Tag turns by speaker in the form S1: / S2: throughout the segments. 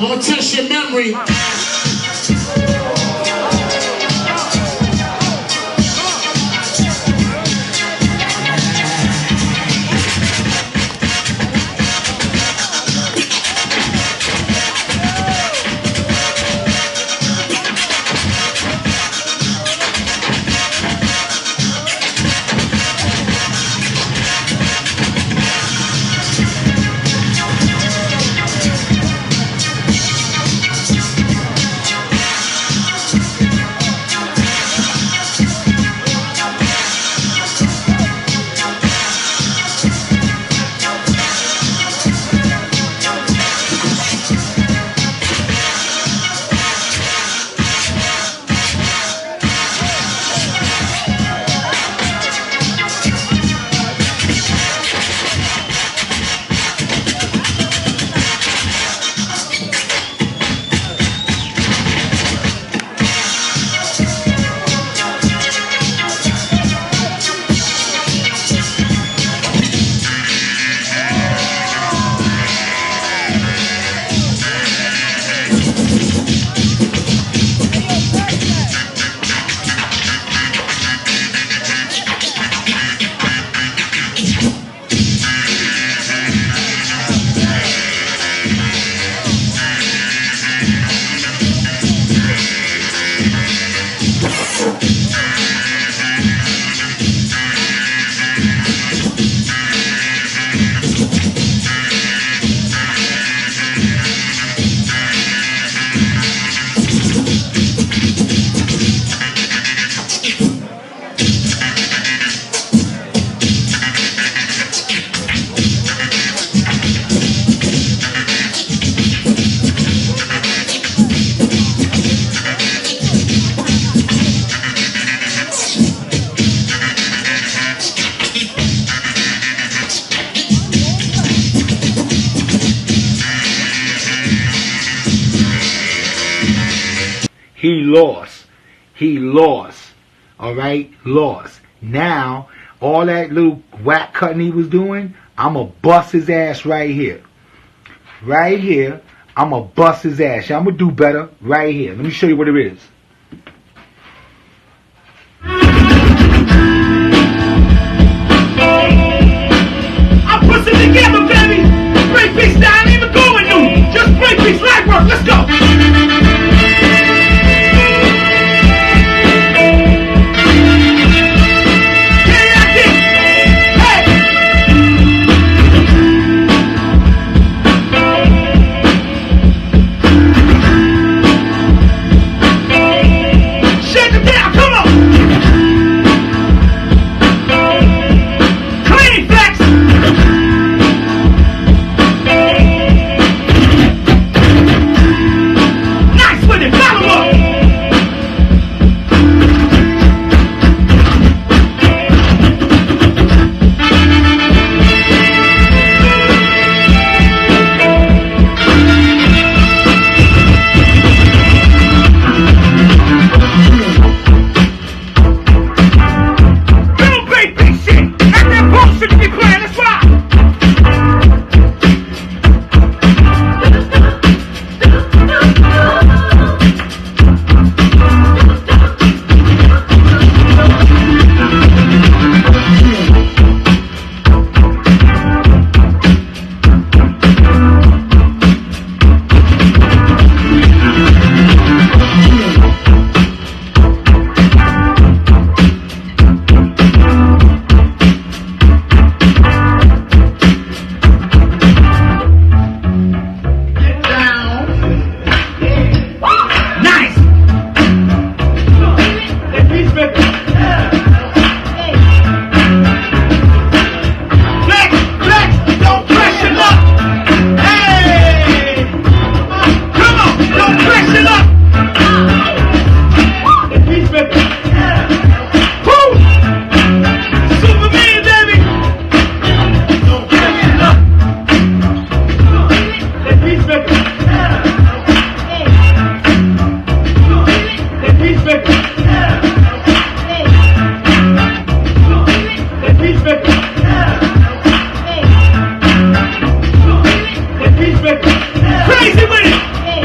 S1: I'm gonna test your memory.
S2: He lost. Alright? Lost. Now, all that little whack cutting he was doing, I'ma bust his ass right here. Right here. I'ma bust his ass. I'ma do better right here. Let me show you what it is.
S3: I'm pushing together, baby. Break beats down, even going new. Just break beats, light work. Let's go. Crazy with it!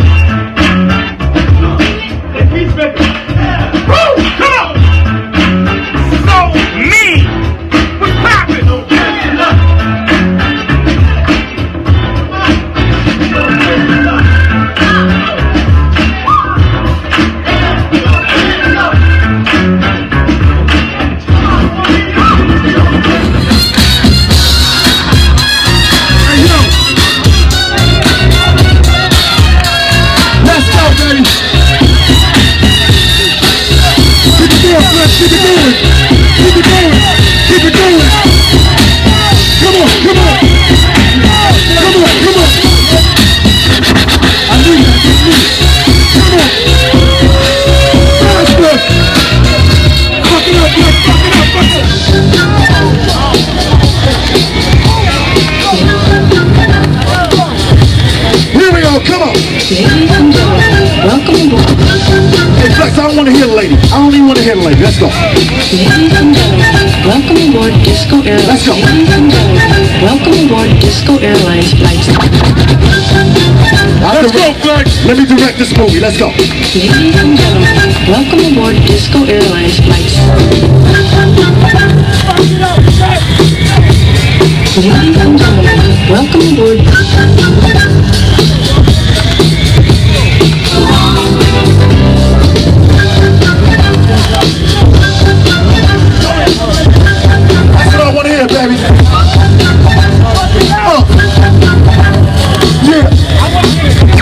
S1: go. Come on.
S4: Ladies and gentlemen, welcome aboard.
S1: Hey, Flex, I don't want to hear the lady. I don't even want to hear the lady. Let's go.
S4: Ladies and gentlemen, welcome aboard Disco Airlines.
S1: Let's go.
S4: Ladies and gentlemen, welcome aboard Disco Airlines flights.
S1: Let's go, Flex. Let me direct this movie. Let's go.
S4: Ladies and gentlemen, welcome aboard Disco Airlines flights. Ladies and gentlemen, welcome aboard.
S1: That's what I want to hear, baby. Yeah.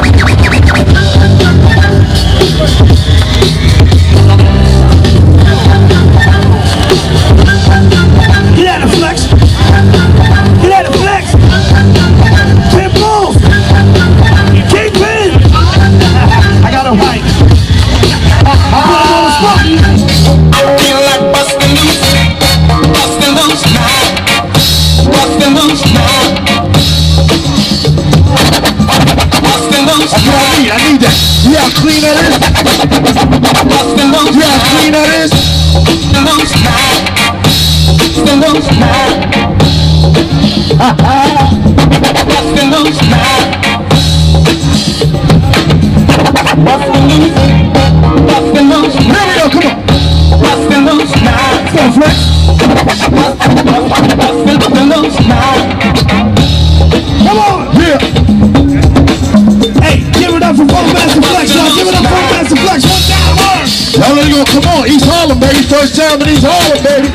S3: Get out of flex. Get out of flex. Pin balls. Keep in. I got a right.
S5: Feel like busting loose now, busting loose now, busting loose
S1: I need that. Yeah, how clean that is.
S5: busting loose
S1: Yeah, how clean that is.
S5: busting loose now, busting loose now, busting loose now, busting loose, busting loose,
S1: Here we go, come on.
S5: busting loose now,
S1: Come on, Flex.
S5: busting loose now.
S1: Come on. Yeah.
S3: Hey, give it up for Funk Master Flex, y'all. Give it up for Funk Master Flex. One time, word.
S1: Y'all ain't gonna come on. East Harlem, baby. First time in East Harlem, baby.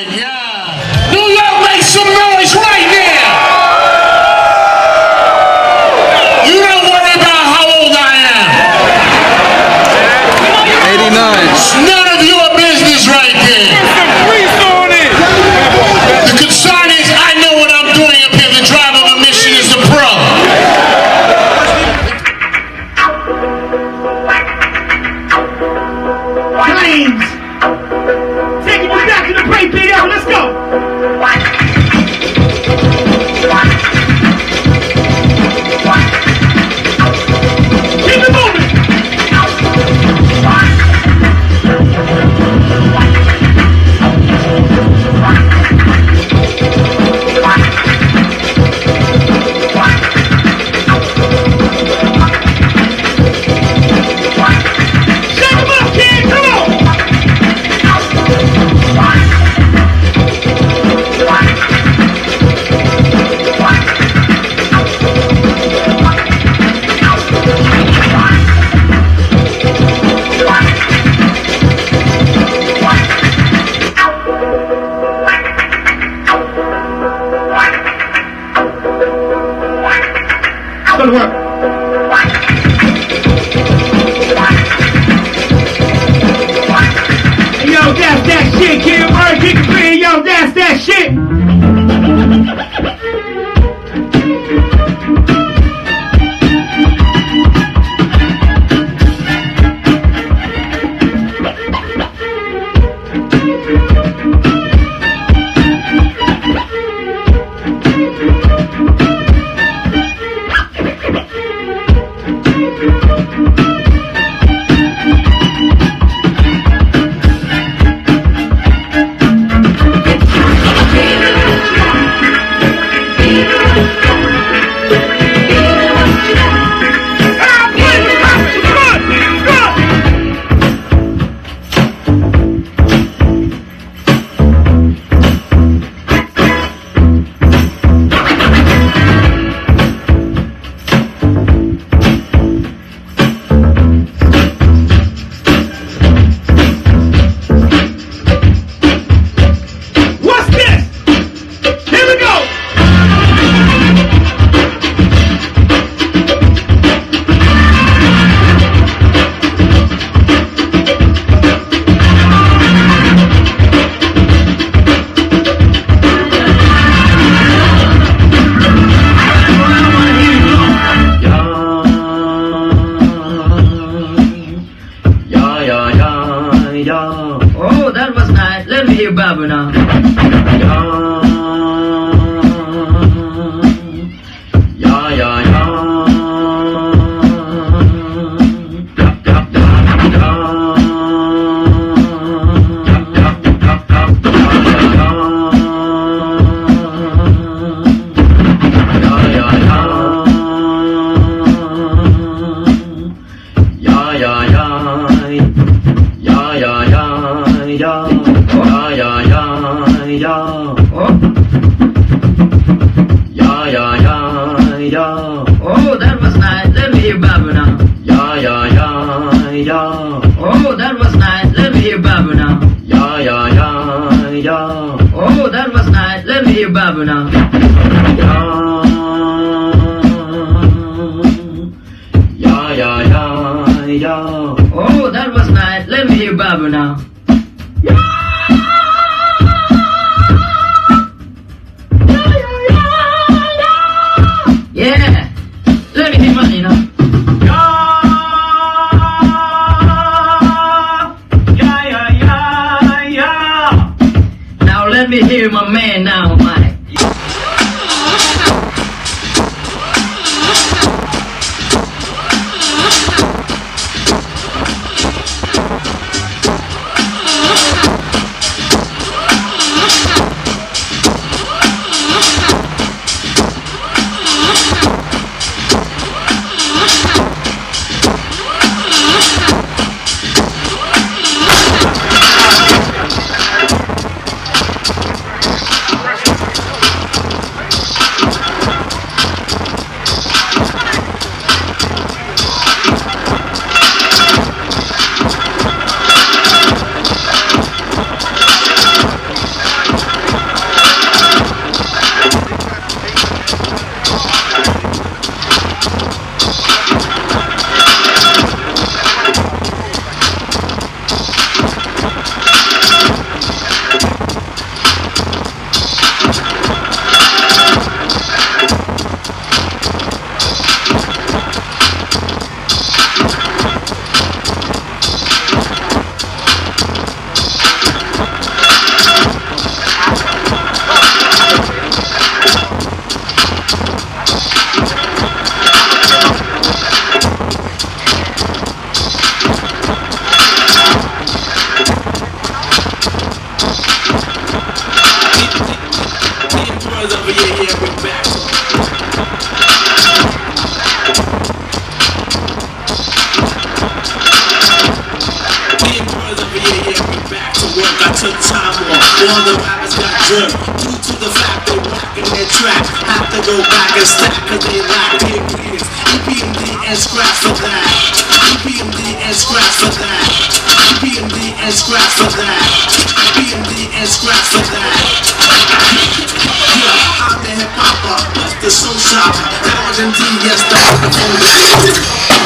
S1: Yeah. New York, make some noise right now. You don't worry about how old I am.
S6: 89.
S1: It's none of your business right there. The concern is I know what I'm doing up here. The driver of the mission is the pro.
S3: Planes! Taking you back to the break video, let's go! Keep it moving! Shake 'em up, kid, come on! Go to work. Hey, yo, that's that shit, kid. Word, kick it free. Yo, that's that shit. What's this? Here we go.
S7: Oh, that was nice. Let me hear Babu now. Oh, that was nice. Let me hear Babu now. Oh, that was nice. Let me hear Babu now. Oh, that was nice. Let me hear Babu now. Oh, that was nice. Let me hear Babu now. Yeah, let me hear money now. Now let me hear my man now, Mike.
S5: all the rappers got jerked. Due to the fact they rockin' their track. Have to go back and stack cause they lack ears. EPMD and scratch for that. EPMD and scratch for that. EPMD and scratch for that. EPMD and scratch for that. Yeah, I'm the hip hopper, bust the soul shopper. Thousand D, yes, the microphone.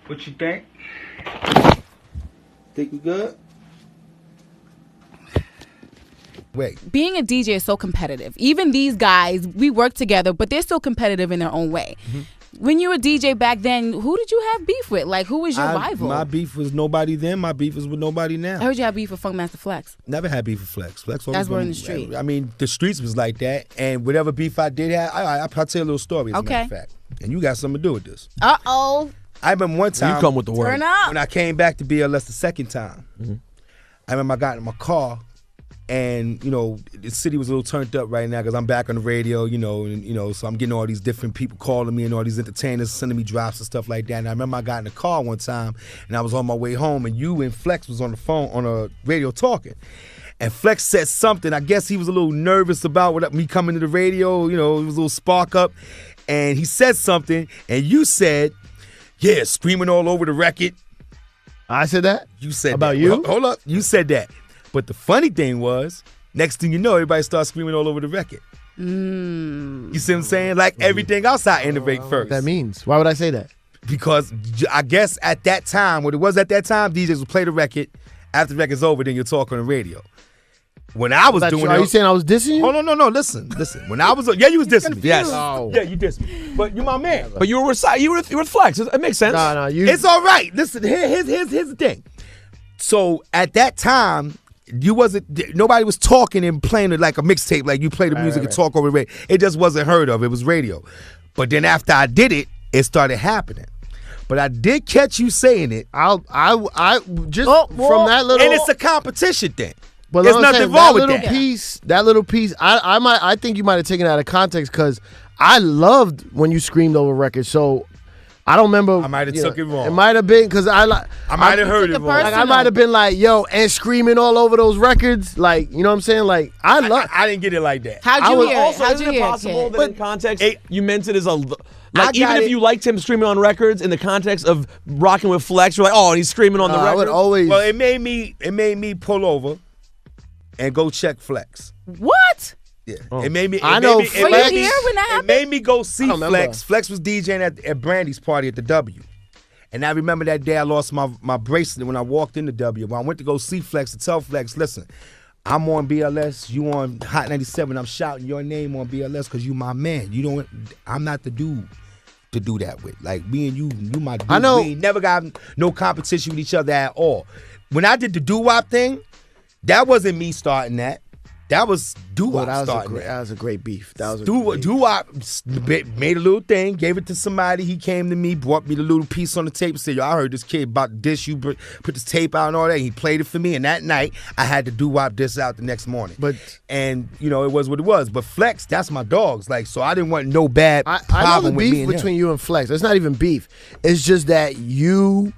S2: What you think? Think we good?
S6: Wait.
S8: Being a DJ is so competitive. Even these guys, we work together, but they're still competitive in their own way. Mm-hmm. When you were a DJ back then, who did you have beef with? Like, who was your rival?
S6: My beef was nobody then. My beef is with nobody now.
S8: I heard you had beef with Funkmaster Flex.
S6: Never had beef with Flex.
S8: That's word in the street.
S6: I mean, the streets was like that, and whatever beef I did have, I'll tell you a little story, as a matter of fact. And you got something to do with this.
S8: Uh-oh.
S6: I remember one time.
S1: You come with the word.
S8: Turn up.
S6: When I came back to BLS the second time, I remember I got in my car, and the city was a little turned up right now because I'm back on the radio, so I'm getting all these different people calling me and all these entertainers sending me drops and stuff like that. And I remember I got in the car one time, and I was on my way home, and you and Flex was on the phone on a radio talking. And Flex said something. I guess he was a little nervous about me coming to the radio. It was a little spark up. And he said something, and you said, yeah, screaming all over the record.
S1: I said that?
S6: You said
S1: about
S6: that.
S1: you?
S6: Hold up. You said that. But the funny thing was, next thing you know, everybody starts screaming all over the record. You see what I'm saying? Like everything else I innovate first.
S1: What that means? Why would I say that?
S6: Because I guess at that time, what it was at that time, DJs would play the record. After the record's over, then you'll talk on the radio. When I was doing it.
S1: Are you saying I was dissing you?
S6: Oh, no. Listen. When I was, you was dissing me. Yes.
S1: Oh.
S6: Yeah, you dissed me. But you're my man.
S1: Yeah,
S6: but you were with Flex. It makes sense.
S1: No,
S6: it's all right. Listen, here's the thing. So at that time, nobody was talking and playing it like a mixtape, like you play the music and talk over the radio. It just wasn't heard of. It was radio. But then after I did it, it started happening. But I did catch you saying it.
S9: I just from that little,
S6: and it's a competition thing.
S9: But
S6: there's nothing wrong with that.
S9: That little piece, I think you might have taken it out of context because I loved when you screamed over records. So I don't remember.
S6: I might have took it wrong.
S9: It might have been because I
S6: might have heard it wrong.
S9: Like I might have been like, yo, and screaming all over those records. Like, you know what I'm saying? Like
S6: I didn't get it like that.
S8: How'd you hear it?
S10: Also,
S8: How'd
S10: isn't
S8: you
S10: it
S8: hear
S10: possible
S8: it?
S10: that in context you meant it as a like even
S6: got
S10: if you liked him screaming on records in the context of rocking with Flex, you're like, oh, and he's screaming on the record.
S9: I would always.
S6: Well, it made me pull over and go check Flex.
S8: What?
S6: Yeah, it made me.
S9: I know.
S8: Were you here when that happened?
S6: It made me go see
S9: remember.
S6: Flex. Flex was DJing at Brandy's party at the W. And I remember that day I lost my bracelet when I walked in the W. When I went to go see Flex to tell Flex, listen, I'm on BLS, you on Hot 97, I'm shouting your name on BLS because you my man. I'm not the dude to do that with. Like me and you my dude.
S9: I know.
S6: We ain't never got no competition with each other at all. When I did the doo-wop thing, that wasn't me starting that. That was doo-wop starting
S9: that was a great beef. That was a
S6: doo-wop made a little thing, gave it to somebody. He came to me, brought me the little piece on the tape and said, yo, I heard this kid about to diss you, put this tape out and all that. And he played it for me. And that night, I had to doo-wop this out the next morning. And, you know, it was what it was. But Flex, that's my dogs. Like, so I didn't want no bad problem
S9: I know the
S6: with me
S9: beef
S6: and
S9: between you and Flex. It's not even beef. It's just that you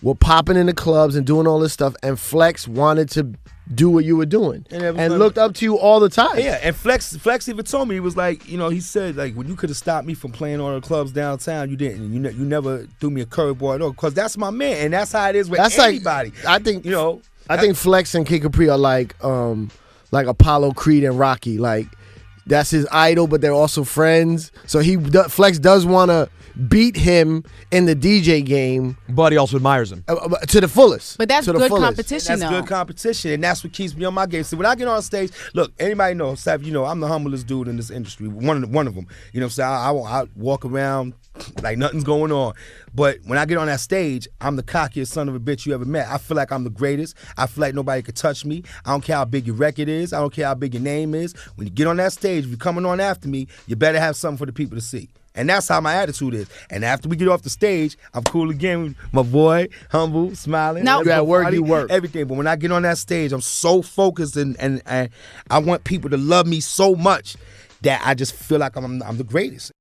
S9: were popping in the clubs and doing all this stuff, and Flex wanted to do what you were doing and looked up to you all the time.
S6: Yeah, and Flex even told me, he was like, you know, he said, like, when you could have stopped me from playing all the clubs downtown, you didn't. You never threw me a curveball at all, because that's my man, and that's how it is with anybody.
S9: Like, I think,
S6: you know,
S9: I think Flex and Kid Capri are like Apollo Creed and Rocky. Like, that's his idol, but they're also friends. So Flex does want to beat him in the DJ game,
S10: but he also admires him
S9: to the fullest.
S8: But that's good competition,
S6: though. That's good competition, and that's what keeps me on my game. So when I get on stage, look, anybody knows, Seth, you know, I'm the humblest dude in this industry. One of them. You know what I'm saying? I walk around like nothing's going on. But when I get on that stage, I'm the cockiest son of a bitch you ever met. I feel like I'm the greatest. I feel like nobody could touch me. I don't care how big your record is. I don't care how big your name is. When you get on that stage, if you're coming on after me, you better have something for the people to see. And that's how my attitude is. And after we get off the stage, I'm cool again with my boy, humble, smiling.
S8: No.
S9: You at work, you work.
S6: Everything. But when I get on that stage, I'm so focused and I want people to love me so much that I just feel like I'm the greatest.